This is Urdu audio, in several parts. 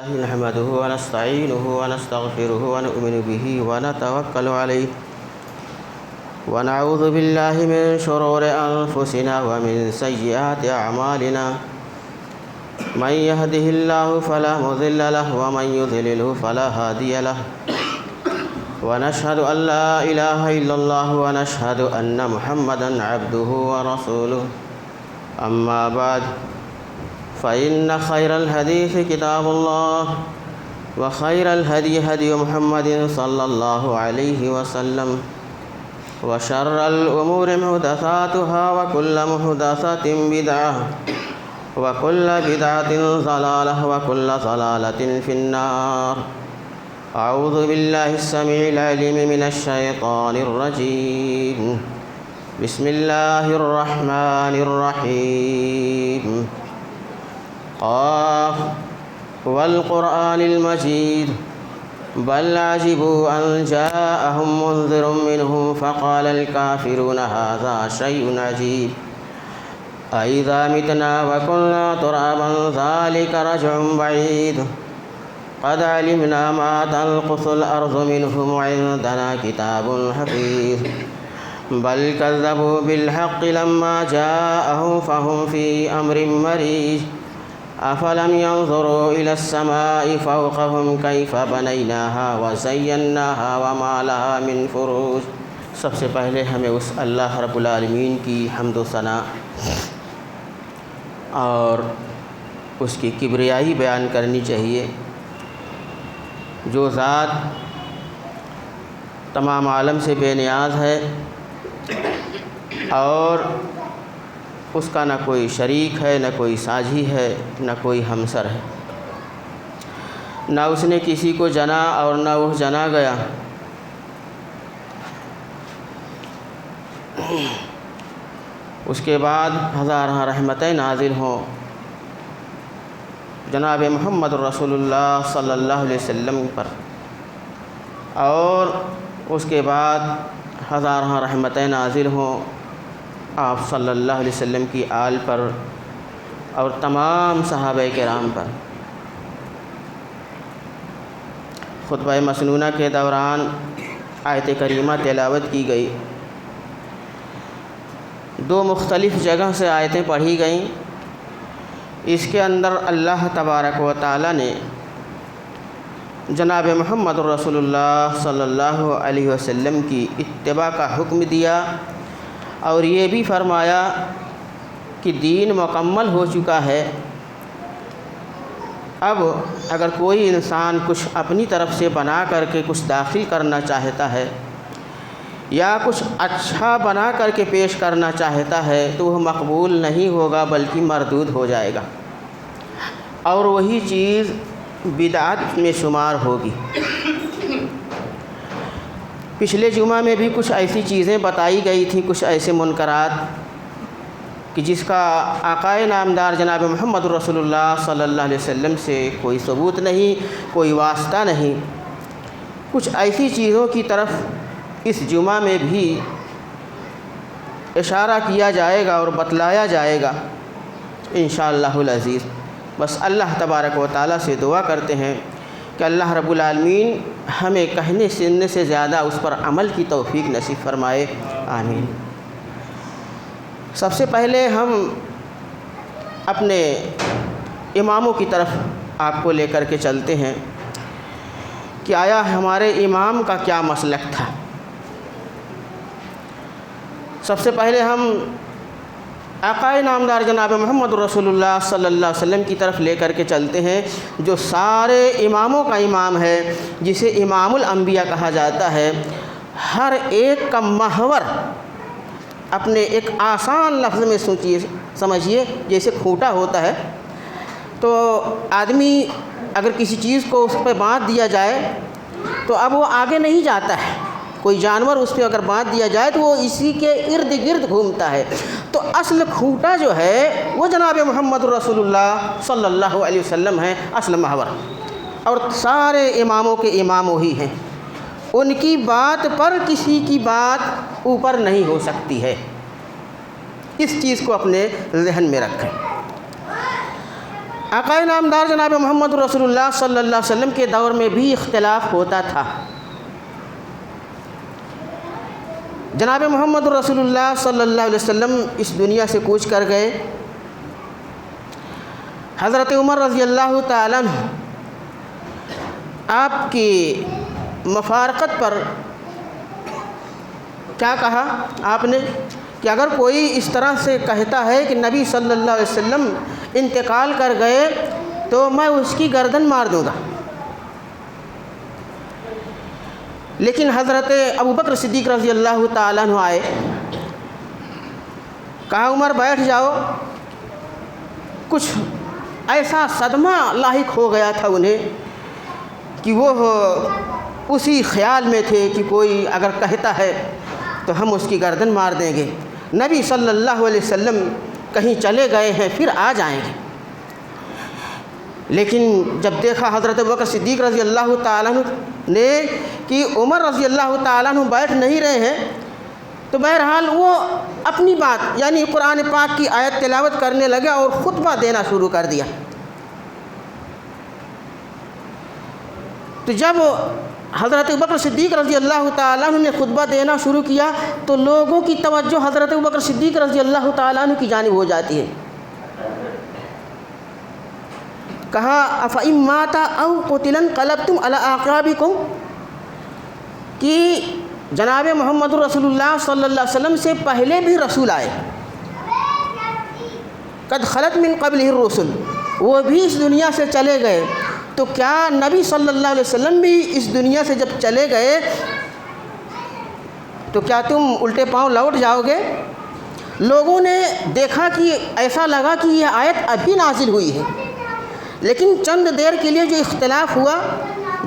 نحمده ونستعينه ونستغفره ونؤمن به ونتوكل عليه ونعوذ بالله من شرور أنفسنا ومن سيئات أعمالنا من يهده الله فلا مضل له ومن يضلله فلا هادي له ونشهد أن لا إله إلا الله ونشهد أن محمدًا عبده ورسوله أما بعد فإن خير الحديث كتاب الله وخير الهدي هدي محمد صلى الله عليه وسلم وشر الأمور محدثاتها وكل محدثة بدعة وكل بدعة ضلالة وكل ضلالة في النار. أعوذ بالله السميع العليم من الشيطان الرجيم. بسم الله الرحمن الرحيم. قاف والقرآن المجيد بل عجبوا أن جاءهم منذر منهم فقال الكافرون هذا شيء عجيب أإذا متنا وكنا ترابا ذلك رجع بعيد قد علمنا ما تنقص الأرض منهم وعندنا كتاب حفيظ بل كذبوا بالحق لما جاءهم فهم في أمر مريج أفلم ينظروا إلى السماء فوقهم كيف بنيناها وزيناها وما لها من فروج. سب سے پہلے ہمیں اس اللہ رب العالمین کی حمد و ثنا اور اس کی کبریائی بیان کرنی چاہیے، جو ذات تمام عالم سے بے نیاز ہے اور اس کا نہ کوئی شریک ہے، نہ کوئی ساجھی ہے، نہ کوئی ہمسر ہے، نہ اس نے کسی کو جنا اور نہ وہ جنا گیا. اس کے بعد ہزارہ رحمتیں نازل ہوں جناب محمد رسول اللہ صلی اللہ علیہ وسلم پر، اور اس کے بعد ہزارہ رحمتیں نازل ہوں آپ صلی اللہ علیہ وسلم کی آل پر اور تمام صحابہ کرام پر. خطبہ مسنونہ کے دوران آیت کریمہ تلاوت کی گئی. دو مختلف جگہ سے آیتیں پڑھی گئیں. اس کے اندر اللہ تبارک و تعالی نے جناب محمد رسول اللہ صلی اللہ علیہ وسلم کی اتباع کا حکم دیا اور یہ بھی فرمایا کہ دین مکمل ہو چکا ہے. اب اگر کوئی انسان کچھ اپنی طرف سے بنا کر کے کچھ داخل کرنا چاہتا ہے یا کچھ اچھا بنا کر کے پیش کرنا چاہتا ہے تو وہ مقبول نہیں ہوگا بلکہ مردود ہو جائے گا، اور وہی چیز بدعت میں شمار ہوگی. پچھلے جمعہ میں بھی کچھ ایسی چیزیں بتائی گئی تھیں، کچھ ایسے منکرات کہ جس کا آقائے نامدار جناب محمد رسول اللہ صلی اللہ علیہ وسلم سے کوئی ثبوت نہیں، کوئی واسطہ نہیں. کچھ ایسی چیزوں کی طرف اس جمعہ میں بھی اشارہ کیا جائے گا اور بتلایا جائے گا انشاءاللہ العزیز. بس اللہ تبارک و تعالیٰ سے دعا کرتے ہیں کہ اللہ رب العالمین ہمیں کہنے سننے سے زیادہ اس پر عمل کی توفیق نصیب فرمائے، آمین. سب سے پہلے ہم اپنے اماموں کی طرف آپ کو لے کر کے چلتے ہیں کہ آیا ہمارے امام کا کیا مسلک تھا. سب سے پہلے ہم آقائے نامدار جناب محمد رسول اللہ صلی اللہ علیہ وسلم کی طرف لے کر کے چلتے ہیں، جو سارے اماموں کا امام ہے، جسے امام الانبیاء کہا جاتا ہے. ہر ایک کا محور اپنے ایک آسان لفظ میں سمجھیے جیسے کھوٹا ہوتا ہے، تو آدمی اگر کسی چیز کو اس پہ باندھ دیا جائے تو اب وہ آگے نہیں جاتا ہے. کوئی جانور اس پہ اگر باندھ دیا جائے تو وہ اسی کے ارد گرد گھومتا ہے. تو اصل کھوٹا جو ہے وہ جناب محمد رسول اللہ صلی اللہ علیہ وسلم ہے، اصل محور. اور سارے اماموں کے امام وہی ہیں. ان کی بات پر کسی کی بات اوپر نہیں ہو سکتی ہے. اس چیز کو اپنے ذہن میں رکھیں. آقا نامدار جناب محمد رسول اللہ صلی اللہ علیہ وسلم کے دور میں بھی اختلاف ہوتا تھا۔ جناب محمد رسول اللہ صلی اللہ علیہ وسلم اس دنیا سے کوچ کر گئے۔ حضرت عمر رضی اللہ تعالیٰ عنہ آپ کی مفارقت پر کیا کہا آپ نے کہ اگر کوئی اس طرح سے کہتا ہے کہ نبی صلی اللہ علیہ وسلم انتقال کر گئے تو میں اس کی گردن مار دوں گا۔ لیکن حضرت ابوبکر صدیق رضی اللہ تعالیٰ عنہ آئے، کہا عمر بیٹھ جاؤ۔ کچھ ایسا صدمہ لاحق ہو گیا تھا انہیں کہ وہ اسی خیال میں تھے کہ کوئی اگر کہتا ہے تو ہم اس کی گردن مار دیں گے، نبی صلی اللہ علیہ وسلم کہیں چلے گئے ہیں پھر آ جائیں گے۔ لیکن جب دیکھا حضرت ابوبکر صدیق رضی اللہ تعالیٰ عنہ نے کہ عمر رضی اللہ تعالیٰ عنہ بیٹھ نہیں رہے ہیں، تو بہرحال وہ اپنی بات یعنی قرآن پاک کی آیت تلاوت کرنے لگے اور خطبہ دینا شروع کر دیا۔ تو جب حضرت ابوبکر صدیق رضی اللہ تعالیٰ عنہ نے خطبہ دینا شروع کیا تو لوگوں کی توجہ حضرت ابوبکر صدیق رضی اللہ تعالیٰ عنہ کی جانب ہو جاتی ہے۔ کہا افإن مات او قتل انقلبتم علی اعقابکم، کہ جناب محمد رسول اللہ صلی اللہ علیہ وسلم سے پہلے بھی رسول آئے، قد خلت من قبلہ الرسل، وہ بھی اس دنیا سے چلے گئے، تو کیا نبی صلی اللہ علیہ وسلم بھی اس دنیا سے جب چلے گئے تو کیا تم الٹے پاؤں لوٹ جاؤ گے؟ لوگوں نے دیکھا کہ ایسا لگا کہ یہ آیت ابھی نازل ہوئی ہے، لیکن چند دیر کے لیے جو اختلاف ہوا،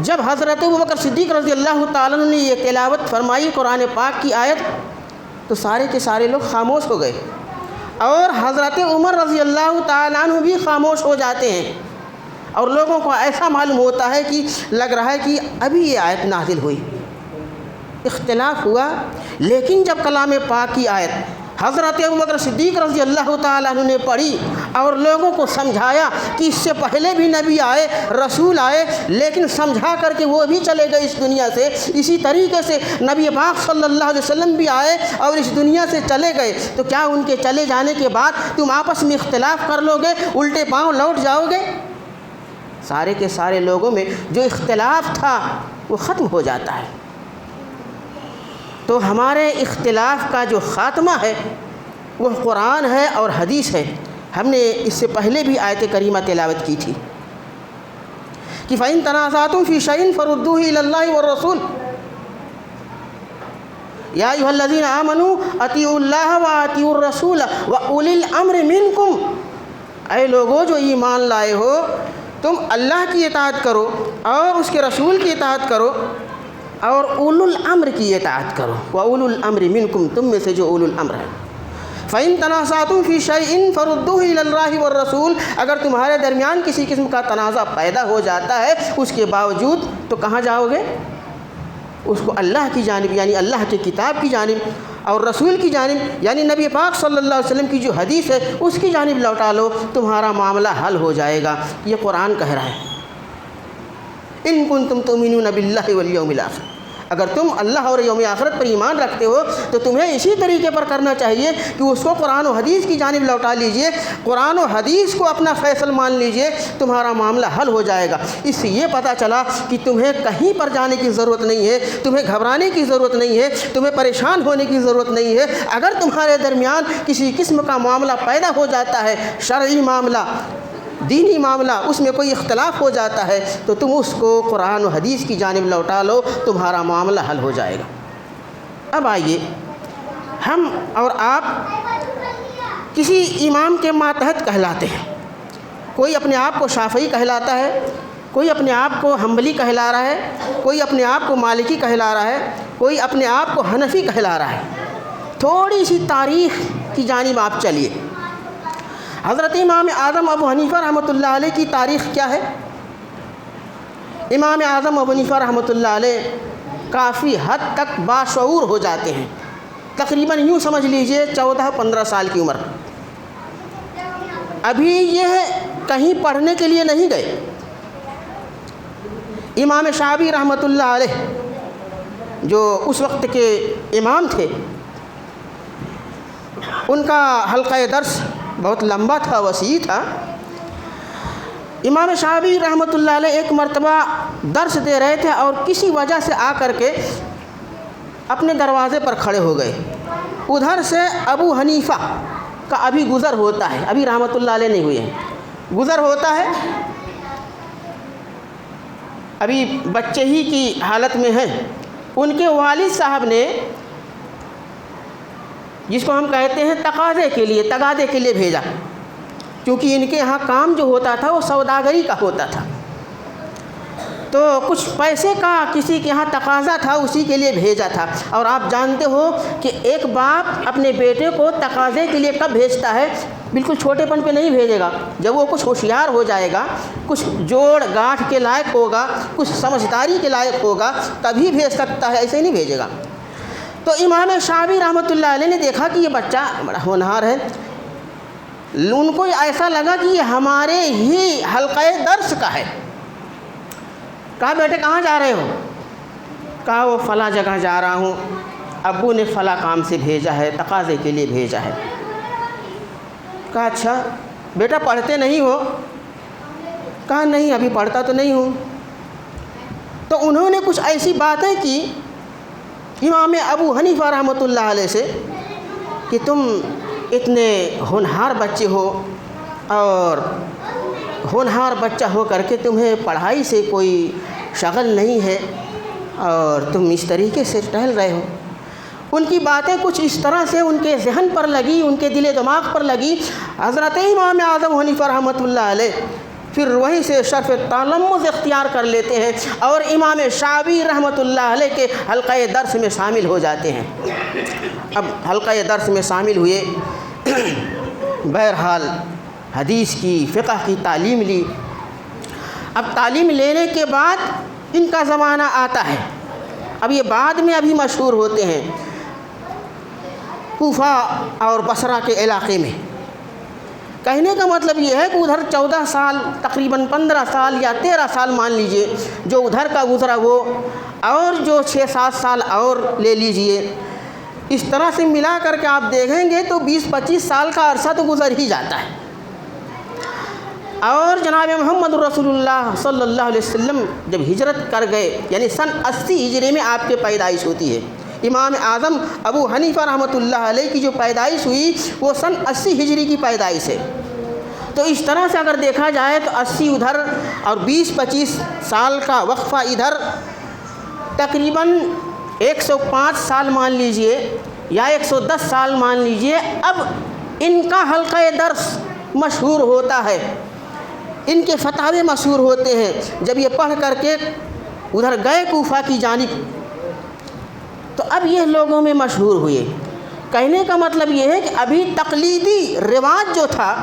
جب حضرت ابوبکر صدیق رضی اللہ تعالیٰ عنہ نے یہ تلاوت فرمائی قرآن پاک کی آیت، تو سارے کے سارے لوگ خاموش ہو گئے، اور حضرت عمر رضی اللہ تعالیٰ عنہ بھی خاموش ہو جاتے ہیں، اور لوگوں کو ایسا معلوم ہوتا ہے کہ لگ رہا ہے کہ ابھی یہ آیت نازل ہوئی۔ اختلاف ہوا، لیکن جب کلام پاک کی آیت حضرت ابوبکر صدیق رضی اللہ تعالیٰ عنہ نے پڑھی اور لوگوں کو سمجھایا کہ اس سے پہلے بھی نبی آئے، رسول آئے، لیکن سمجھا کر کے وہ بھی چلے گئے اس دنیا سے، اسی طریقے سے نبی پاک صلی اللہ علیہ وسلم بھی آئے اور اس دنیا سے چلے گئے، تو کیا ان کے چلے جانے کے بعد تم آپس میں اختلاف کر لو گے، الٹے پاؤں لوٹ جاؤ گے؟ سارے کے سارے لوگوں میں جو اختلاف تھا وہ ختم ہو جاتا ہے۔ تو ہمارے اختلاف کا جو خاتمہ ہے وہ قرآن ہے اور حدیث ہے۔ ہم نے اس سے پہلے بھی آیت کریمہ تلاوت کی تھی کہ فَإِن تَنَازَعْتُمْ فِي شَيْءٍ فَرُدُّوهُ إِلَى اللَّهِ وَالرَّسُولِ يَا أَيُّهَا الَّذِينَ آمَنُوا أَطِيعُوا اللَّهَ وَأَطِيعُوا الرَّسُولَ وَأُولِي الْأَمْرِ مِنكُمْ، اے لوگو جو ایمان لائے ہو، تم اللہ کی اطاعت کرو اور اس کے رسول کی اطاعت کرو اور اولو الامر کی اطاعت کرو، وَأُولُو الْأَمْرِ مِنْكُمْ، تم میں سے جو اولو الامر ہے۔ فَإِن تَنَازَعْتُمْ فِي شَيْءٍ فَرُدُّوهُ إِلَى اللَّهِ وَالرَّسُولِ، اگر تمہارے درمیان کسی قسم کا تنازع پیدا ہو جاتا ہے اس کے باوجود تو کہاں جاؤ گے؟ اس کو اللہ کی جانب یعنی اللہ کی کتاب کی جانب اور رسول کی جانب یعنی نبی پاک صلی اللہ علیہ وسلم کی جو حدیث ہے اس کی جانب لوٹا لو، تمہارا معاملہ حل ہو جائے گا۔ یہ قرآن کہہ رہا ہے ان کنتم تؤمنون باللہ والیوم الآخر، اگر تم اللہ اور یوم آخرت پر ایمان رکھتے ہو تو تمہیں اسی طریقے پر کرنا چاہیے کہ اس کو قرآن و حدیث کی جانب لوٹا لیجئے، قرآن و حدیث کو اپنا فیصل مان لیجئے، تمہارا معاملہ حل ہو جائے گا۔ اس سے یہ پتہ چلا کہ تمہیں کہیں پر جانے کی ضرورت نہیں ہے، تمہیں گھبرانے کی ضرورت نہیں ہے، تمہیں پریشان ہونے کی ضرورت نہیں ہے۔ اگر تمہارے درمیان کسی قسم کا معاملہ پیدا ہو جاتا ہے، شرعی معاملہ، دینی معاملہ، اس میں کوئی اختلاف ہو جاتا ہے تو تم اس کو قرآن و حدیث کی جانب لوٹا لو، تمہارا معاملہ حل ہو جائے گا۔ اب آئیے ہم اور آپ کسی امام کے ماتحت کہلاتے ہیں، کوئی اپنے آپ کو شافعی کہلاتا ہے، کوئی اپنے آپ کو حنبلی کہلا رہا ہے، کوئی اپنے آپ کو مالکی کہلا رہا ہے، کوئی اپنے آپ کو حنفی کہلا رہا ہے۔ تھوڑی سی تاریخ کی جانب آپ چلیے۔ حضرت امام اعظم ابو حنیفہ رحمۃ اللہ علیہ کی تاریخ کیا ہے؟ امام اعظم ابو حنیفہ رحمۃ اللہ علیہ کافی حد تک باشعور ہو جاتے ہیں، تقریباً یوں سمجھ لیجئے 14-15 سال کی عمر۔ ابھی یہ کہیں پڑھنے کے لیے نہیں گئے۔ امام شافعی رحمۃ اللہ علیہ جو اس وقت کے امام تھے، ان کا حلقہ درس بہت لمبا تھا، وسیع تھا۔ امام شافعی رحمۃ اللہ علیہ ایک مرتبہ درس دے رہے تھے اور کسی وجہ سے آ کر کے اپنے دروازے پر کھڑے ہو گئے۔ ادھر سے ابو حنیفہ کا ابھی گزر ہوتا ہے، ابھی رحمۃ اللہ علیہ نہیں ہوئے ہیں، گزر ہوتا ہے، ابھی بچے ہی کی حالت میں ہیں۔ ان کے والد صاحب نے، جس کو ہم کہتے ہیں تقاضے کے لیے بھیجا، کیونکہ ان کے یہاں کام جو ہوتا تھا وہ سوداگری کا ہوتا تھا، تو کچھ پیسے کا کسی کے یہاں تقاضا تھا، اسی کے لیے بھیجا تھا۔ اور آپ جانتے ہو کہ ایک باپ اپنے بیٹے کو تقاضے کے لیے کب بھیجتا ہے؟ بالکل چھوٹے پن پہ نہیں بھیجے گا، جب وہ کچھ ہوشیار ہو جائے گا، کچھ جوڑ گاٹھ کے لائق ہوگا، کچھ سمجھداری کے لائق ہوگا، تبھی بھیج سکتا ہے، ایسے نہیں بھیجے گا۔ تو امام شافعی رحمۃ اللہ علیہ نے دیکھا کہ یہ بچہ بڑا ہونہار ہے، ان کو ایسا لگا کہ یہ ہمارے ہی حلقہ درس کا ہے۔ کہا بیٹے کہاں جا رہے ہو؟ کہا وہ فلاں جگہ جا رہا ہوں، ابو نے فلاں کام سے بھیجا ہے، تقاضے کے لیے بھیجا ہے۔ کہا اچھا بیٹا پڑھتے نہیں ہو؟ کہا نہیں ابھی پڑھتا تو نہیں ہوں۔ تو انہوں نے کچھ ایسی باتیں کی امام ابو حنیفہ رحمۃ اللہ علیہ سے کہ تم اتنے ہونہار بچے ہو اور ہونہار بچہ ہو کر کے تمہیں پڑھائی سے کوئی شغل نہیں ہے اور تم اس طریقے سے ٹہل رہے ہو۔ ان کی باتیں کچھ اس طرح سے ان کے ذہن پر لگی، ان کے دل دماغ پر لگی۔ حضرت امام اعظم حنیفہ رحمۃ اللہ علیہ پھر وہیں سے شرف تلمذ اختیار کر لیتے ہیں اور امام شافعی رحمۃ اللہ علیہ کے حلقہ درس میں شامل ہو جاتے ہیں۔ اب حلقہ درس میں شامل ہوئے، بہرحال حدیث کی، فقہ کی تعلیم لی۔ اب تعلیم لینے کے بعد ان کا زمانہ آتا ہے، اب یہ بعد میں ابھی مشہور ہوتے ہیں کوفہ اور بصرہ کے علاقے میں۔ کہنے کا مطلب یہ ہے کہ ادھر 14 سال، تقریباً 15 سال یا 13 سال مان لیجئے جو ادھر کا گزرا وہ، اور جو 6-7 سال اور لے لیجئے، اس طرح سے ملا کر کے آپ دیکھیں گے تو 20-25 سال کا عرصہ تو گزر ہی جاتا ہے۔ اور جناب محمد رسول اللہ صلی اللہ علیہ وسلم جب ہجرت کر گئے، یعنی سن 80 ہجری میں آپ کی پیدائش ہوتی ہے۔ امام اعظم ابو حنیفہ رحمۃ اللہ علیہ کی جو پیدائش ہوئی وہ سن 80 ہجری کی پیدائش ہے۔ تو اس طرح سے اگر دیکھا جائے تو 80 ادھر اور 20-25 سال کا وقفہ ادھر، تقریباً 105 سال مان لیجئے یا 110 سال مان لیجئے، اب ان کا حلقہ درس مشہور ہوتا ہے، ان کے فتاوے مشہور ہوتے ہیں۔ جب یہ پڑھ کر کے ادھر گئے کوفہ کی جانب تو اب یہ لوگوں میں مشہور ہوئے۔ کہنے کا مطلب یہ ہے کہ ابھی تقلیدی رواج جو تھا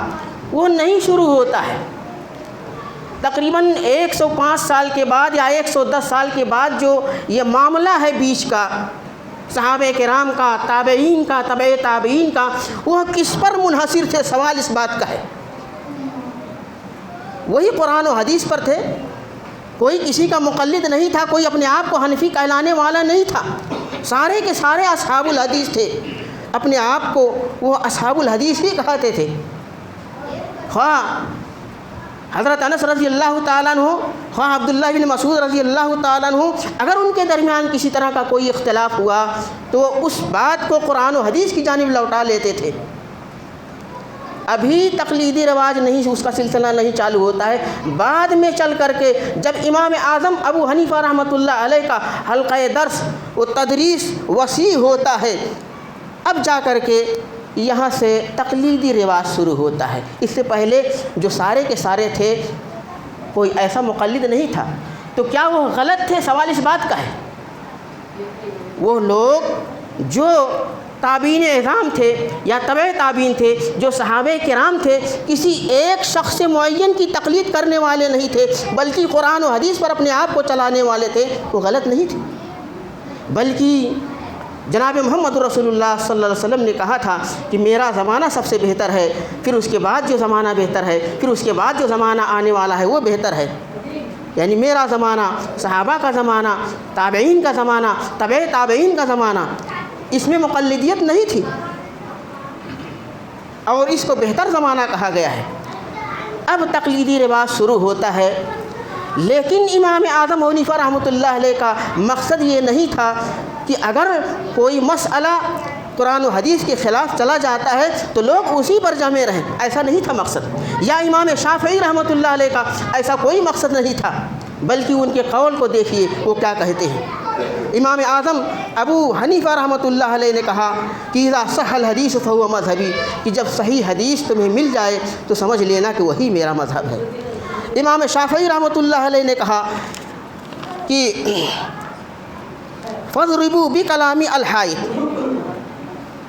وہ نہیں شروع ہوتا ہے۔ تقریباً 105 سال کے بعد یا 110 سال کے بعد جو یہ معاملہ ہے بیچ کا، صحابہ کرام کا، تابعین کا، تبع تابعین کا، وہ کس پر منحصر تھے؟ سوال اس بات کا ہے۔ وہی قرآن و حدیث پر تھے، کوئی کسی کا مقلد نہیں تھا، کوئی اپنے آپ کو حنفی کہلانے والا نہیں تھا، سارے کے سارے اصحاب الحدیث تھے، اپنے آپ کو وہ اصحاب الحدیث ہی کہتے تھے۔ خواہ حضرت انس رضی اللہ تعالیٰ عنہ، خواہ عبداللہ بن مسعود رضی اللہ تعالیٰ عنہ، اگر ان کے درمیان کسی طرح کا کوئی اختلاف ہوا تو وہ اس بات کو قرآن و حدیث کی جانب لوٹا لیتے تھے۔ ابھی تقلیدی رواج نہیں، اس کا سلسلہ نہیں چالو ہوتا ہے، بعد میں چل کر کے جب امام اعظم ابو حنیفہ رحمۃ اللہ علیہ کا حلقہ درس و تدریس وسیع ہوتا ہے، اب جا کر کے یہاں سے تقلیدی رواج شروع ہوتا ہے۔ اس سے پہلے جو سارے کے سارے تھے کوئی ایسا مقلد نہیں تھا، تو کیا وہ غلط تھے؟ سوال اس بات کا ہے۔ وہ لوگ جو تابعین اعظام تھے یا تبع تابعین تھے، جو صحابہ کرام تھے، کسی ایک شخص معین کی تقلید کرنے والے نہیں تھے، بلکہ قرآن و حدیث پر اپنے آپ کو چلانے والے تھے، وہ غلط نہیں تھے، بلکہ جناب محمد رسول اللہ صلی اللہ علیہ وسلم نے کہا تھا کہ میرا زمانہ سب سے بہتر ہے، پھر اس کے بعد جو زمانہ بہتر ہے، پھر اس کے بعد جو زمانہ آنے والا ہے وہ بہتر ہے۔ یعنی میرا زمانہ، صحابہ کا زمانہ، تابعین کا زمانہ، تبع تابعین کا زمانہ، اس میں مقلدیت نہیں تھی اور اس کو بہتر زمانہ کہا گیا ہے۔ اب تقلیدی رواج شروع ہوتا ہے، لیکن امام اعظم حنیفہ رحمۃ اللہ علیہ کا مقصد یہ نہیں تھا کہ اگر کوئی مسئلہ قرآن و حدیث کے خلاف چلا جاتا ہے تو لوگ اسی پر جمے رہیں، ایسا نہیں تھا مقصد۔ یا امام شافعی رحمۃ اللہ علیہ کا ایسا کوئی مقصد نہیں تھا، بلکہ ان کے قول کو دیکھیے وہ کیا کہتے ہیں۔ امام اعظم ابو حنیفہ رحمۃ اللہ علیہ نے کہا کہ اذا صح الحدیث فهو مذہبی، کہ جب صحیح حدیث تمہیں مل جائے تو سمجھ لینا کہ وہی میرا مذہب ہے۔ امام شافعی رحمۃ اللہ علیہ نے کہا کہ فَاضْرِبُوا بِكَلَامِ الْحَائِطِ،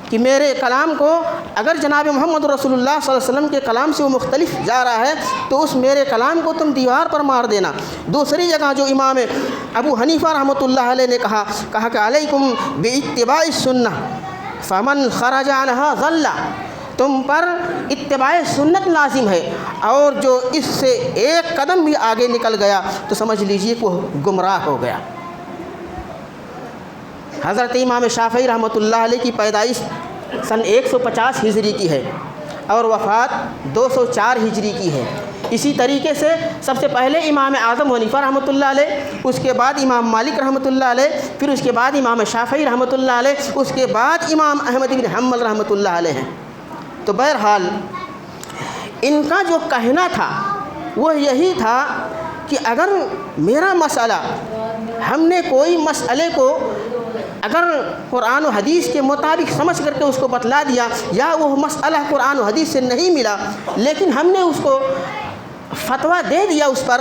کہ میرے کلام کو اگر جناب محمد رسول اللہ صلی اللہ علیہ وسلم کے کلام سے وہ مختلف جا رہا ہے تو اس میرے کلام کو تم دیوار پر مار دینا۔ دوسری جگہ جو امام ابو حنیفہ رحمۃ اللہ علیہ نے کہا کہ علیکم باتباع السنہ فمن خرج عنہا ضل، تم پر اتباع سنت لازم ہے، اور جو اس سے ایک قدم بھی آگے نکل گیا تو سمجھ لیجئے کہ وہ گمراہ ہو گیا۔ حضرت امام شافعی رحمۃ اللہ علیہ کی پیدائش سن 150 ہجری کی ہے اور وفات 204 ہجری کی ہے۔ اسی طریقے سے سب سے پہلے امام اعظم حنیفہ رحمۃ اللہ علیہ، اس کے بعد امام مالک رحمۃ اللہ علیہ، پھر اس کے بعد امام شافعی رحمۃ اللہ علیہ، اس کے بعد امام احمد بن حنبل رحمۃ اللہ علیہ ہیں۔ تو بہرحال ان کا جو کہنا تھا وہ یہی تھا کہ اگر میرا مسئلہ، ہم نے کوئی مسئلے کو اگر قرآن و حدیث کے مطابق سمجھ کر کے اس کو بتلا دیا، یا وہ مسئلہ قرآن و حدیث سے نہیں ملا لیکن ہم نے اس کو فتویٰ دے دیا اس پر،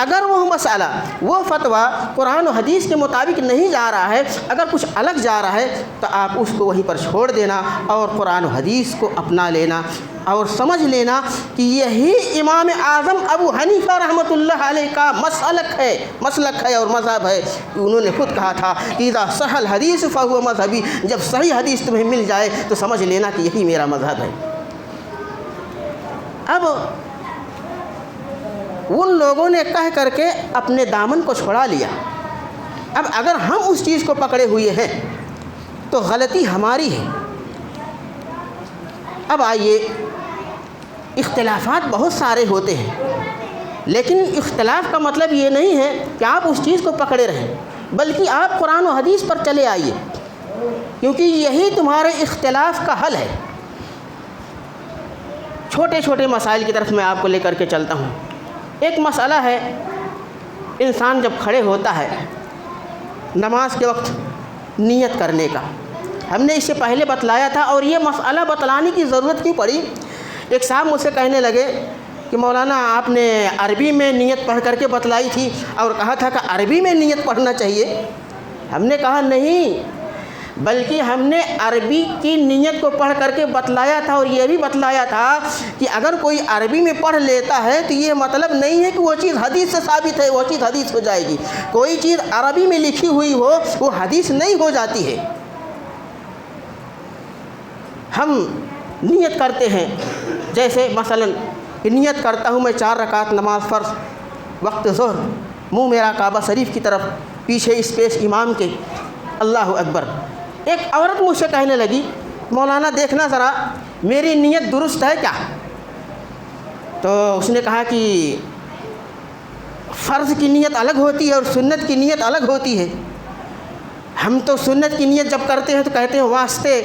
اگر وہ مسئلہ، وہ فتویٰ قرآن و حدیث کے مطابق نہیں جا رہا ہے، اگر کچھ الگ جا رہا ہے تو آپ اس کو وہیں پر چھوڑ دینا اور قرآن و حدیث کو اپنا لینا اور سمجھ لینا کہ یہی امام اعظم ابو حنیفہ رحمۃ اللہ علیہ کا مسلک ہے اور مذہب ہے۔ انہوں نے خود کہا تھا کہ اذا صح الحدیث فهو مذہبی، جب صحیح حدیث تمہیں مل جائے تو سمجھ لینا کہ یہی میرا مذہب ہے۔ اب ان لوگوں نے کہہ کر کے اپنے دامن کو چھڑا لیا۔ اب اگر ہم اس چیز کو پکڑے ہوئے ہیں تو غلطی ہماری ہے۔ اب آئیے، اختلافات بہت سارے ہوتے ہیں، لیکن اختلاف کا مطلب یہ نہیں ہے کہ آپ اس چیز کو پکڑے رہیں، بلکہ آپ قرآن و حدیث پر چلے آئیے، کیونکہ یہی تمہارے اختلاف کا حل ہے۔ چھوٹے چھوٹے مسائل کی طرف میں آپ کو لے کر کے چلتا ہوں۔ ایک مسئلہ ہے، انسان جب کھڑے ہوتا ہے نماز کے وقت نیت کرنے کا، ہم نے اس سے پہلے بتلایا تھا، اور یہ مسئلہ بتلانے کی ضرورت کیوں پڑی؟ ایک صاحب مجھ سے کہنے لگے کہ مولانا آپ نے عربی میں نیت پڑھ کر کے بتلائی تھی اور کہا تھا کہ عربی میں نیت پڑھنا چاہیے۔ ہم نے کہا نہیں، بلکہ ہم نے عربی کی نیت کو پڑھ کر کے بتلایا تھا، اور یہ بھی بتلایا تھا کہ اگر کوئی عربی میں پڑھ لیتا ہے تو یہ مطلب نہیں ہے کہ وہ چیز حدیث سے ثابت ہے، وہ چیز حدیث ہو جائے گی۔ کوئی چیز عربی میں لکھی ہوئی ہو وہ حدیث نہیں ہو جاتی ہے۔ ہم نیت کرتے ہیں، جیسے مثلا کہ نیت کرتا ہوں میں 4 رکعت نماز فرض وقت ظہر، منہ میرا کعبہ شریف کی طرف، پیچھے اسپیس امام کے، اللہ اکبر۔ ایک عورت مجھ سے کہنے لگی مولانا دیکھنا ذرا میری نیت درست ہے کیا؟ تو اس نے کہا کہ فرض کی نیت الگ ہوتی ہے اور سنت کی نیت الگ ہوتی ہے۔ ہم تو سنت کی نیت جب کرتے ہیں تو کہتے ہیں واسطے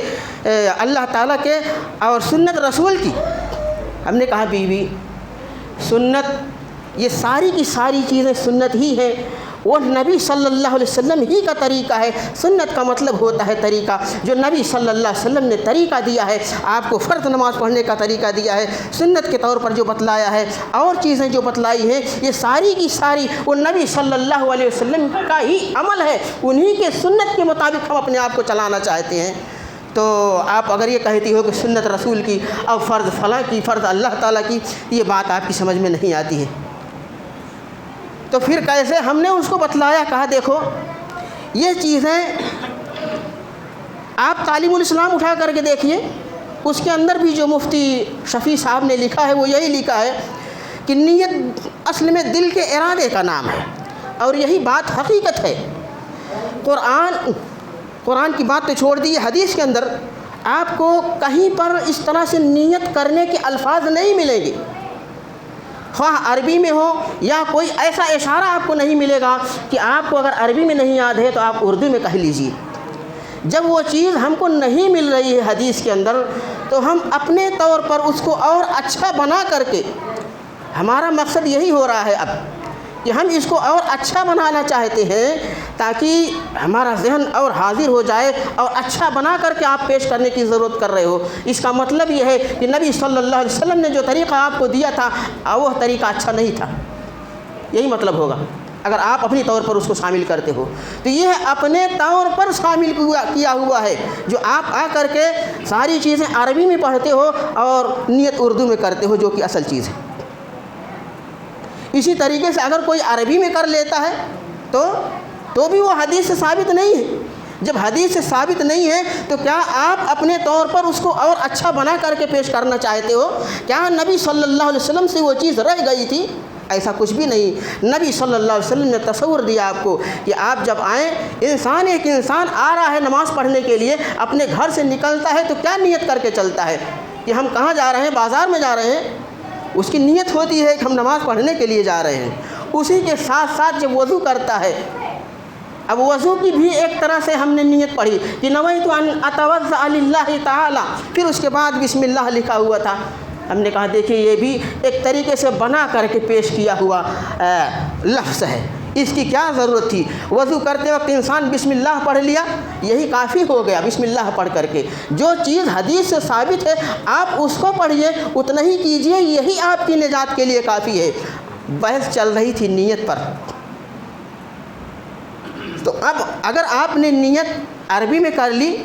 اللہ تعالیٰ کے اور سنت رسول کی۔ ہم نے کہا بیوی، سنت، یہ ساری کی ساری چیزیں سنت ہی ہیں، وہ نبی صلی اللہ علیہ وسلم ہی کا طریقہ ہے۔ سنت کا مطلب ہوتا ہے طریقہ، جو نبی صلی اللہ علیہ وسلم نے طریقہ دیا ہے، آپ کو فرض نماز پڑھنے کا طریقہ دیا ہے، سنت کے طور پر جو بتلایا ہے، اور چیزیں جو بتلائی ہیں، یہ ساری کی ساری وہ نبی صلی اللہ علیہ وسلم کا ہی عمل ہے، انہی کے سنت کے مطابق ہم اپنے آپ کو چلانا چاہتے ہیں۔ تو آپ اگر یہ کہتی ہو کہ سنت رسول کی اور فرض فلاں کی، فرض اللہ تعالیٰ کی، یہ بات آپ کی سمجھ میں نہیں آتی ہے۔ تو پھر کیسے؟ ہم نے اس کو بتلایا، کہا دیکھو یہ چیزیں آپ تعلیم الاسلام اٹھا کر کے دیکھیے، اس کے اندر بھی جو مفتی شفیع صاحب نے لکھا ہے وہ یہی لکھا ہے کہ نیت اصل میں دل کے ارادے کا نام ہے، اور یہی بات حقیقت ہے۔ قرآن کی بات تو چھوڑ دی، حدیث کے اندر آپ کو کہیں پر اس طرح سے نیت کرنے کے الفاظ نہیں ملیں گے، خواہ عربی میں ہو یا کوئی ایسا اشارہ آپ کو نہیں ملے گا کہ آپ کو اگر عربی میں نہیں یاد ہے تو آپ اردو میں کہہ لیجئے۔ جب وہ چیز ہم کو نہیں مل رہی ہے حدیث کے اندر، تو ہم اپنے طور پر اس کو اور اچھا بنا کر کے، ہمارا مقصد یہی ہو رہا ہے اب کہ ہم اس کو اور اچھا بنانا چاہتے ہیں تاکہ ہمارا ذہن اور حاضر ہو جائے، اور اچھا بنا کر کے آپ پیش کرنے کی ضرورت کر رہے ہو۔ اس کا مطلب یہ ہے کہ نبی صلی اللہ علیہ وسلم نے جو طریقہ آپ کو دیا تھا وہ طریقہ اچھا نہیں تھا، یہی مطلب ہوگا اگر آپ اپنی طور پر اس کو شامل کرتے ہو۔ تو یہ اپنے طور پر شامل کیا ہوا ہے، جو آپ آ کر کے ساری چیزیں عربی میں پڑھتے ہو اور نیت اردو میں کرتے ہو، جو کہ اصل چیز ہے۔ اسی طریقے سے اگر کوئی عربی میں کر لیتا ہے تو بھی وہ حدیث سے ثابت نہیں ہے۔ جب حدیث سے ثابت نہیں ہے تو کیا آپ اپنے طور پر اس کو اور اچھا بنا کر کے پیش کرنا چاہتے ہو؟ کیا نبی صلی اللہ علیہ وسلم سے وہ چیز رہ گئی تھی؟ ایسا کچھ بھی نہیں۔ نبی صلی اللہ علیہ وسلم نے تصور دیا آپ کو کہ آپ جب آئیں، ایک انسان آ رہا ہے نماز پڑھنے کے لیے، اپنے گھر سے نکلتا ہے تو کیا نیت کر کے چلتا ہے کہ ہم کہاں جا رہے ہیں؟ بازار میں جا رہے ہیں۔ اس کی نیت ہوتی ہے کہ ہم نماز پڑھنے کے لیے جا رہے ہیں۔ اسی کے ساتھ ساتھ جب وضو کرتا ہے، اب وضو کی بھی ایک طرح سے ہم نے نیت پڑھی کہ نویت ان اتوضأ للہ تعالی، پھر اس کے بعد بسم اللہ لکھا ہوا تھا۔ ہم نے کہا دیکھیے یہ بھی ایک طریقے سے بنا کر کے پیش کیا ہوا لفظ ہے، اس کی کیا ضرورت تھی؟ وضو کرتے وقت انسان بسم اللہ پڑھ لیا، یہی کافی ہو گیا بسم اللہ پڑھ کر کے۔ جو چیز حدیث سے ثابت ہے آپ اس کو پڑھیے، اتنا ہی کیجئے، یہی آپ کی نجات کے لیے کافی ہے۔ بحث چل رہی تھی نیت پر، تو اب اگر آپ نے نیت عربی میں کر لی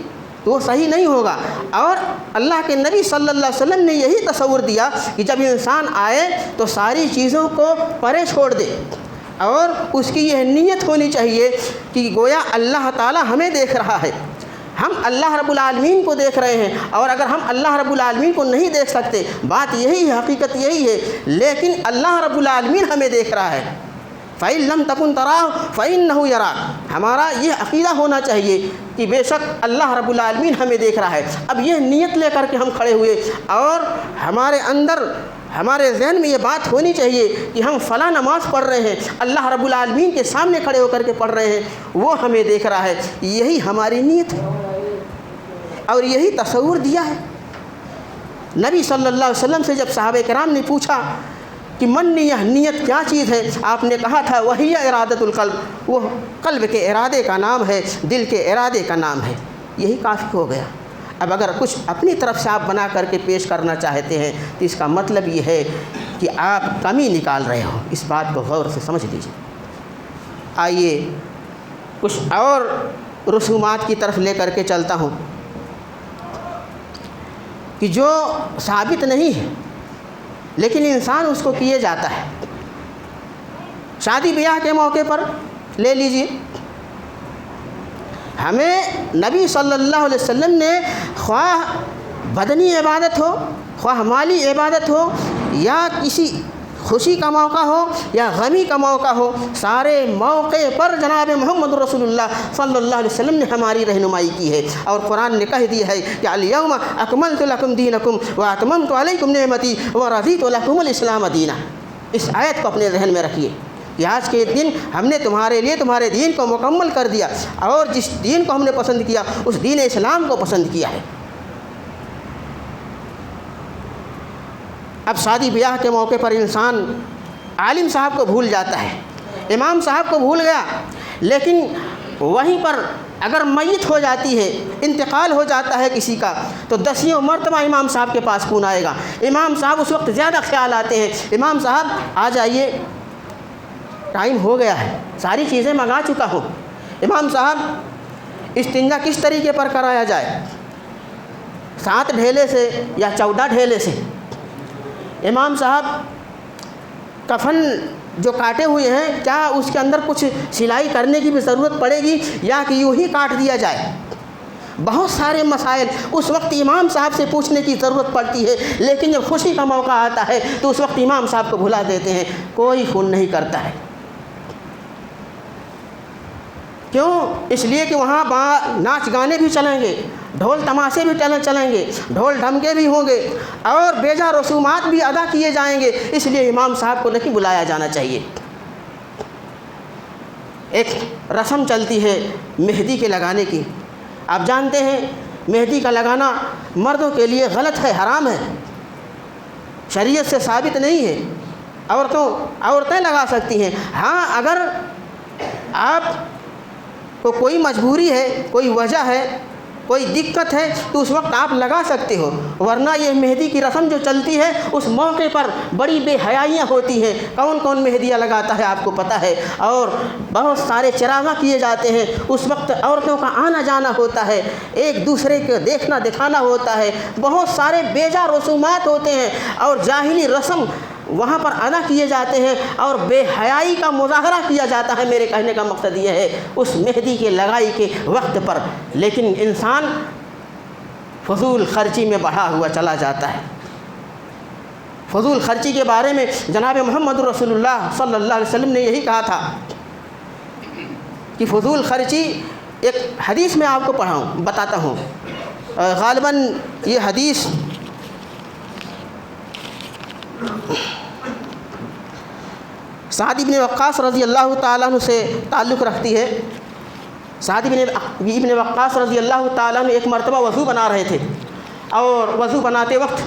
تو وہ صحیح نہیں ہوگا۔ اور اللہ کے نبی صلی اللہ علیہ وسلم نے یہی تصور دیا کہ جب انسان آئے تو ساری چیزوں کو پرے چھوڑ دے، اور اس کی یہ نیت ہونی چاہیے کہ گویا اللہ تعالی ہمیں دیکھ رہا ہے، ہم اللہ رب العالمین کو دیکھ رہے ہیں، اور اگر ہم اللہ رب العالمین کو نہیں دیکھ سکتے، بات یہی ہے، حقیقت یہی ہے، لیکن اللہ رب العالمین ہمیں دیکھ رہا ہے۔ فَإِن لَمْ تَكُنْ تَرَاهُ فَإِنَّهُ يَرَاكَ، ہمارا یہ عقیدہ ہونا چاہیے کہ بے شک اللہ رب العالمین ہمیں دیکھ رہا ہے۔ اب یہ نیت لے کر کے ہم کھڑے ہوئے، اور ہمارے اندر، ہمارے ذہن میں یہ بات ہونی چاہیے کہ ہم فلاں نماز پڑھ رہے ہیں، اللہ رب العالمین کے سامنے کھڑے ہو کر کے پڑھ رہے ہیں، وہ ہمیں دیکھ رہا ہے، یہی ہماری نیت ہے، اور یہی تصور دیا ہے۔ نبی صلی اللہ علیہ وسلم سے جب صحابہ کرام نے پوچھا کہ من نیت کیا چیز ہے، آپ نے کہا تھا وہی ارادۃ القلب، وہ قلب کے ارادے کا نام ہے، دل کے ارادے کا نام ہے، یہی کافی ہو گیا۔ اب اگر کچھ اپنی طرف سے آپ بنا کر کے پیش کرنا چاہتے ہیں تو اس کا مطلب یہ ہے کہ آپ کمی نکال رہے ہو، اس بات کو غور سے سمجھ لیجیے۔ آئیے کچھ اور رسومات کی طرف لے کر کے چلتا ہوں کہ جو ثابت نہیں ہے لیکن انسان اس کو کیے جاتا ہے۔ شادی بیاہ کے موقع پر لے لیجیے، ہمیں نبی صلی اللہ علیہ وسلم نے خواہ بدنی عبادت ہو، خواہ مالی عبادت ہو، یا کسی خوشی کا موقع ہو یا غمی کا موقع ہو، سارے موقع پر جناب محمد رسول اللہ صلی اللہ علیہ وسلم نے ہماری رہنمائی کی ہے، اور قرآن نے کہہ دیا ہے کہ الیوم اکملت لکم دینکم واتممت علیکم نعمتی ورضیت لکم الاسلام دینا۔ اس آیت کو اپنے ذہن میں رکھیے کہ آج کے دن ہم نے تمہارے لیے تمہارے دین کو مکمل کر دیا، اور جس دین کو ہم نے پسند کیا اس دین اسلام کو پسند کیا ہے۔ اب شادی بیاہ کے موقع پر انسان عالم صاحب کو بھول جاتا ہے، امام صاحب کو بھول گیا، لیکن وہیں پر اگر میت ہو جاتی ہے، انتقال ہو جاتا ہے کسی کا، تو 10 مرتبہ امام صاحب کے پاس کون آئے گا؟ امام صاحب اس وقت زیادہ خیال آتے ہیں، امام صاحب آ جائیے، ٹائم ہو گیا ہے، ساری چیزیں منگا چکا ہوں، امام صاحب استنجا کس طریقے پر کرایا جائے، 7 ڈھیلے سے یا 14 ڈھیلے سے؟ امام صاحب کفن جو کاٹے ہوئے ہیں کیا اس کے اندر کچھ سلائی کرنے کی بھی ضرورت پڑے گی، یا کہ یوں ہی کاٹ دیا جائے؟ بہت سارے مسائل اس وقت امام صاحب سے پوچھنے کی ضرورت پڑتی ہے، لیکن جب خوشی کا موقع آتا ہے تو اس وقت امام صاحب کو بھلا دیتے ہیں، کوئی فون نہیں کرتا ہے۔ کیوں؟ اس لیے کہ وہاں ناچ گانے بھی چلیں گے، ڈھول تماشے بھی چلیں گے، ڈھول ڈھمکے بھی ہوں گے، اور بیجا رسومات بھی ادا کیے جائیں گے، اس لیے امام صاحب کو نہیں بلایا جانا چاہیے۔ ایک رسم چلتی ہے مہندی کے لگانے کی، آپ جانتے ہیں مہندی کا لگانا مردوں کے لیے غلط ہے، حرام ہے، شریعت سے ثابت نہیں ہے۔ عورتیں لگا سکتی ہیں، ہاں اگر آپ کو کوئی مجبوری ہے، کوئی وجہ ہے، کوئی دقت ہے تو اس وقت آپ لگا سکتے ہو، ورنہ یہ مہندی کی رسم جو چلتی ہے اس موقع پر بڑی بے حیائیاں ہوتی ہیں۔ کون کون مہندیاں لگاتا ہے آپ کو پتہ ہے، اور بہت سارے چراغاں کیے جاتے ہیں، اس وقت عورتوں کا آنا جانا ہوتا ہے، ایک دوسرے کو دیکھنا دکھانا ہوتا ہے، بہت سارے بیجا رسومات ہوتے ہیں اور جاہلی رسم وہاں پر ادا کیے جاتے ہیں اور بے حیائی کا مظاہرہ کیا جاتا ہے۔ میرے کہنے کا مقصد یہ ہے اس مہندی کے لگائی کے وقت پر، لیکن انسان فضول خرچی میں بڑھا ہوا چلا جاتا ہے۔ فضول خرچی کے بارے میں جناب محمد رسول اللہ صلی اللہ علیہ وسلم نے یہی کہا تھا کہ فضول خرچی، ایک حدیث میں آپ کو بتاتا ہوں، غالباً یہ حدیث سعد بن وقاص رضی اللہ تعالیٰ عنہ سے تعلق رکھتی ہے۔ سعد بن وقاص رضی اللہ تعالیٰ عنہ ایک مرتبہ وضو بنا رہے تھے، اور وضو بناتے وقت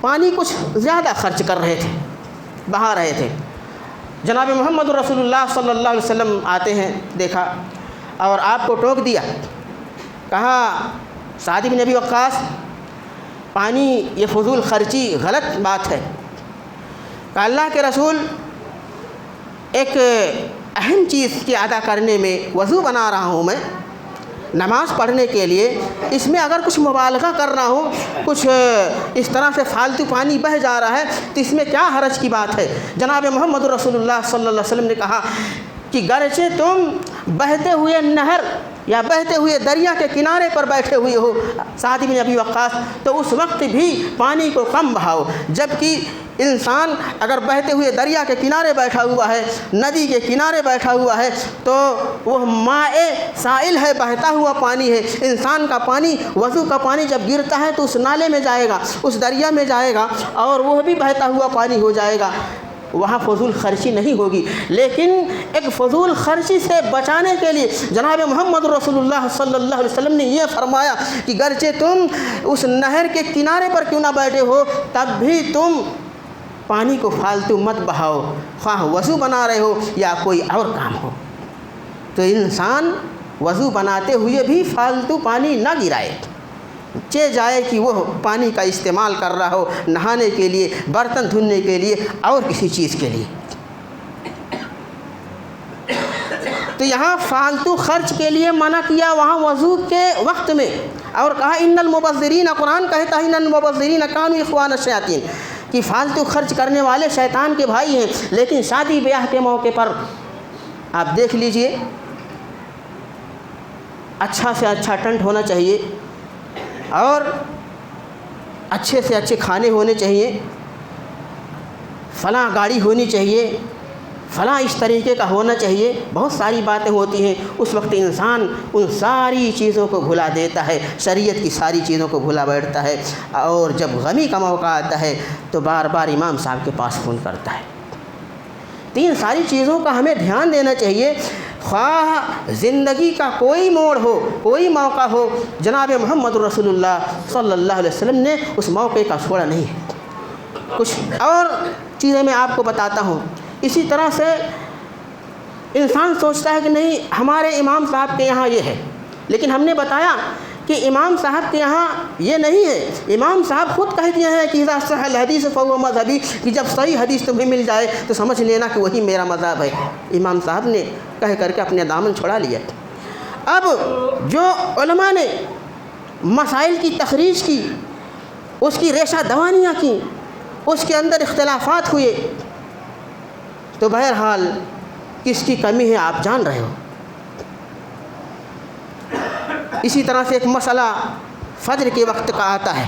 پانی کچھ زیادہ خرچ کر رہے تھے، بہا رہے تھے۔ جناب محمد رسول اللہ صلی اللہ علیہ وسلم آتے ہیں، دیکھا اور آپ کو ٹوک دیا، کہا سعد بن ابی وقاص پانی یہ فضول خرچی غلط بات ہے۔ کہ اللہ کے رسول ایک اہم چیز کی ادا کرنے میں وضو بنا رہا ہوں میں نماز پڑھنے کے لیے، اس میں اگر کچھ مبالغہ کر رہا ہوں، کچھ اس طرح سے فالتو پانی بہہ جا رہا ہے تو اس میں کیا حرج کی بات ہے؟ جناب محمد رسول اللہ صلی اللہ علیہ وسلم نے کہا کہ گرچہ تم بہتے ہوئے نہر یا بہتے ہوئے دریا کے کنارے پر بیٹھے ہوئے ہو سعد بن ابی وقاص، تو اس وقت بھی پانی کو کم بہاؤ، جبکہ انسان اگر بہتے ہوئے دریا کے کنارے بیٹھا ہوا ہے، ندی کے کنارے بیٹھا ہوا ہے، تو وہ ماء سائل ہے، بہتا ہوا پانی ہے۔ انسان کا پانی، وضو کا پانی جب گرتا ہے تو اس نالے میں جائے گا، اس دریا میں جائے گا، اور وہ بھی بہتا ہوا پانی ہو جائے گا، وہاں فضول خرچی نہیں ہوگی۔ لیکن ایک فضول خرچی سے بچانے کے لیے جناب محمد رسول اللہ صلی اللہ علیہ وسلم نے یہ فرمایا کہ گرچہ تم اس نہر کے کنارے پر کیوں نہ بیٹھے ہو، تب بھی تم پانی کو فالتو مت بہاؤ، خواہ وضو بنا رہے ہو یا کوئی اور کام ہو۔ تو انسان وضو بناتے ہوئے بھی فالتو پانی نہ گرائے، جائے کہ وہ پانی کا استعمال کر رہا ہو نہانے کے لیے، برتن دھلنے کے لیے، اور کسی چیز کے لیے۔ تو یہاں فالتو خرچ کے لیے منع کیا وہاں وضو کے وقت میں، اور کہا ان المبذرین، قرآن کہتا ہے ان المبذرین کانوا اخوان الشیاطین، کہ فالتو خرچ کرنے والے شیطان کے بھائی ہیں۔ لیکن شادی بیاہ کے موقع پر آپ دیکھ لیجئے، اچھا سے اچھا ٹنٹ ہونا چاہیے، اور اچھے سے اچھے کھانے ہونے چاہیے، فلاں گاڑی ہونی چاہیے، فلاں اس طریقے کا ہونا چاہیے، بہت ساری باتیں ہوتی ہیں۔ اس وقت انسان ان ساری چیزوں کو بھلا دیتا ہے، شریعت کی ساری چیزوں کو بھلا بیٹھتا ہے، اور جب غمی کا موقع آتا ہے تو بار بار امام صاحب کے پاس فون کرتا ہے۔ تو ان ساری چیزوں کا ہمیں دھیان دینا چاہیے، خواہ زندگی کا کوئی موڑ ہو، کوئی موقع ہو، جناب محمد رسول اللہ صلی اللہ علیہ وسلم نے اس موقع کا چھوڑا نہیں ہے۔ کچھ اور چیزیں میں آپ کو بتاتا ہوں۔ اسی طرح سے انسان سوچتا ہے کہ نہیں ہمارے امام صاحب کے یہاں یہ ہے، لیکن ہم نے بتایا کہ امام صاحب کے یہاں یہ نہیں ہے۔ امام صاحب خود کہہ دیا ہے کہ اذا صح الحدیث فهو مذہبی، کہ جب صحیح حدیث تمہیں مل جائے تو سمجھ لینا کہ وہی میرا مذہب ہے۔ امام صاحب نے کہہ کر کے اپنے دامن چھڑا لیا۔ اب جو علماء نے مسائل کی تخریج کی، اس کی ریشہ دوانیاں کی، اس کے اندر اختلافات ہوئے، تو بہرحال کس کی کمی ہے آپ جان رہے ہو۔ اسی طرح سے ایک مسئلہ فجر کے وقت کا آتا ہے.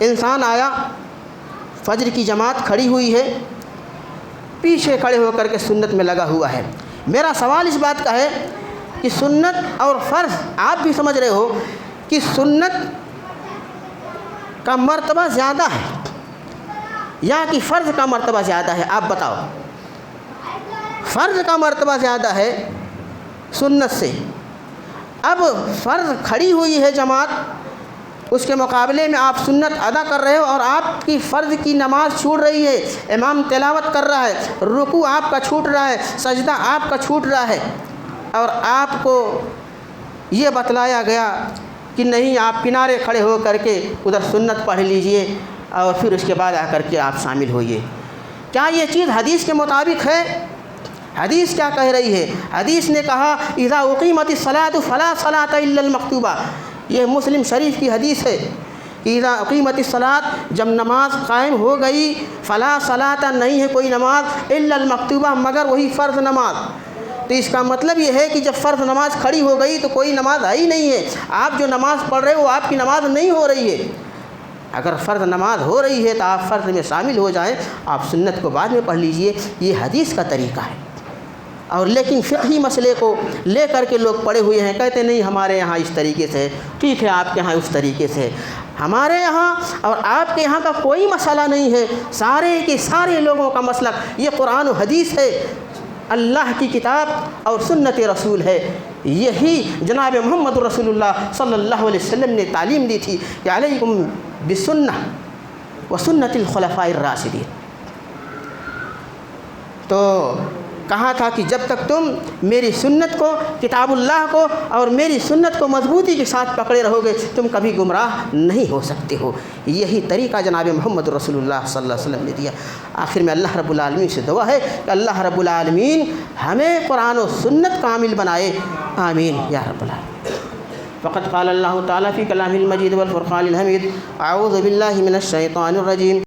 انسان آیا، فجر کی جماعت کھڑی ہوئی ہے، پیچھے کھڑے ہو کر کے سنت میں لگا ہوا ہے. میرا سوال اس بات کا ہے کہ سنت اور فرض آپ بھی سمجھ رہے ہو کہ سنت کا مرتبہ زیادہ ہے یا کہ فرض کا مرتبہ زیادہ ہے؟ آپ بتاؤ. فرض کا مرتبہ زیادہ ہے سنت سے. اب فرض کھڑی ہوئی ہے جماعت، اس کے مقابلے میں آپ سنت ادا کر رہے ہو اور آپ کی فرض کی نماز چھوٹ رہی ہے، امام تلاوت کر رہا ہے، رکوع آپ کا چھوٹ رہا ہے، سجدہ آپ کا چھوٹ رہا ہے، اور آپ کو یہ بتلایا گیا کہ نہیں، آپ کنارے کھڑے ہو کر کے ادھر سنت پڑھ لیجئے اور پھر اس کے بعد آ کر کے آپ شامل ہوئیے. کیا یہ چیز حدیث کے مطابق ہے؟ حدیث کیا کہہ رہی ہے؟ حدیث نے کہا اذا اقیمت الصلاۃ فلا صلاۃ الا المکتوبہ. یہ مسلم شریف کی حدیث ہے. اذا اقیمت الصلاۃ، جب نماز قائم ہو گئی، فلا صلاۃ، نہیں ہے کوئی نماز، الا المکتوبہ، مگر وہی فرض نماز. تو اس کا مطلب یہ ہے کہ جب فرض نماز کھڑی ہو گئی تو کوئی نماز ہے ہی نہیں ہے. آپ جو نماز پڑھ رہے ہو وہ آپ کی نماز نہیں ہو رہی ہے. اگر فرض نماز ہو رہی ہے تو آپ فرض میں شامل ہو جائیں، آپ سنت کو بعد میں پڑھ لیجئے. یہ حدیث کا طریقہ ہے. اور لیکن فقہی مسئلے کو لے کر کے لوگ پڑے ہوئے ہیں، کہتے نہیں ہمارے یہاں اس طریقے سے، ٹھیک ہے آپ کے یہاں اس طریقے سے. ہمارے یہاں اور آپ کے یہاں کا کوئی مسئلہ نہیں ہے، سارے کے سارے لوگوں کا مسلک یہ قرآن و حدیث ہے، اللہ کی کتاب اور سنت رسول ہے. یہی جناب محمد رسول اللہ صلی اللہ علیہ وسلم نے تعلیم دی تھی کہ علیکم بسنہ و سنت الخلفاء الراشدین. تو کہا تھا کہ جب تک تم میری سنت کو، کتاب اللہ کو اور میری سنت کو مضبوطی کے ساتھ پکڑے رہو گے، تم کبھی گمراہ نہیں ہو سکتے ہو. یہی طریقہ جناب محمد رسول اللہ صلی اللہ علیہ وسلم نے دیا. آخر میں اللہ رب العالمین سے دعا ہے کہ اللہ رب العالمین ہمیں قرآن و سنت کا عامل بنائے. آمین یا رب العالمین. فقد قال اللہ تعالیٰ فی کلامہ المجید والفرقان الحمید. اعوذ باللہ من الشیطان الرجیم.